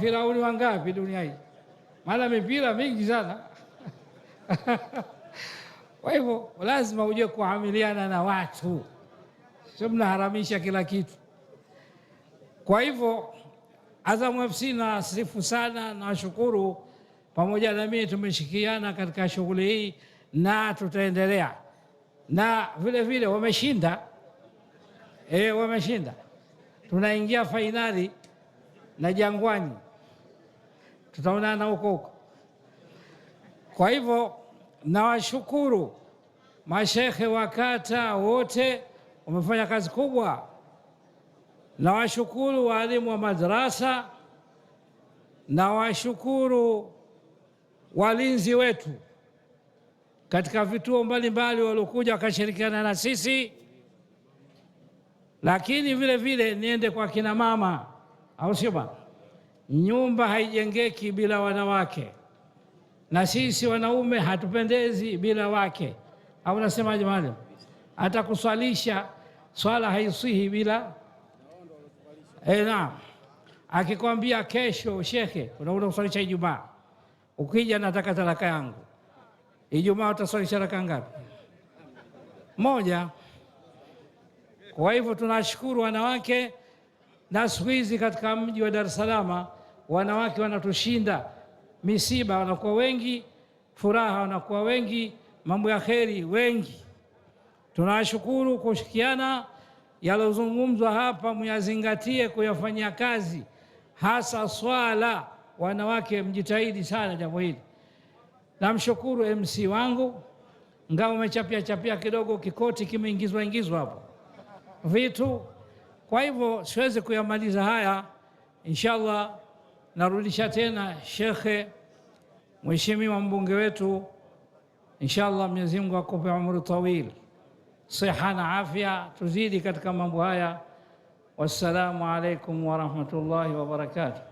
Firauni wangapi dunia hii? Maana mipira mingi sana. Kwa hivyo lazima uje kuamiliana na watu, sio mnaharamisha kila kitu. Kwa hivyo Azam FC na sifu sana na washukuru, pamoja na mimi tumeshikiana katika shughuli hii na tutaendelea, na vile vile wameshinda. Wameshinda, tunaingia fainali na Jangwani, tutaonana huko huko. Kwa hivyo nawashukuru mashekhe wa kata wote, wamefanya kazi kubwa. Nawashukuru walimu wa madrasa, nawashukuru walinzi wetu katika vituo mbalimbali waliokuja wakashirikiana na sisi. Lakini vile vile niende kwa kina mama, au sio bwana? Nyumba haijengeki bila wanawake, na sisi wanaume hatupendezi bila wake, au nasemaje mwalimu? Hata kuswalisha swala haisihi bila naam. Akikwambia kesho, shekhe, unaenda kuswalisha Ijumaa, ukija nataka talaka yangu, Ijumaa utaswalisha raka ngapi? Moja. Kwa hivyo tunashukuru wanawake, na siku hizi katika mji wa Dar es Salaam wanawake wanatushinda. Misiba wanakuwa wengi, furaha wanakuwa wengi, mambo ya kheri wengi. Tunashukuru kushikiana. Yalozungumzwa hapa muyazingatie kuyafanyia kazi, hasa swala. Wanawake mjitahidi sana jambo hili. Namshukuru MC wangu, ngao umechapia chapia kidogo, kikoti kimeingizwa hapo vitu. Kwa hivyo siwezi kuyamaliza haya. Inshallah narudisha tena shekhe, mheshimiwa mbunge wetu, inshallah Mwenyezi Mungu akupe umri tawil, siha na afya, tuzidi katika mambo haya. Wassalamu alaikum wa rahmatullahi wa barakatuh.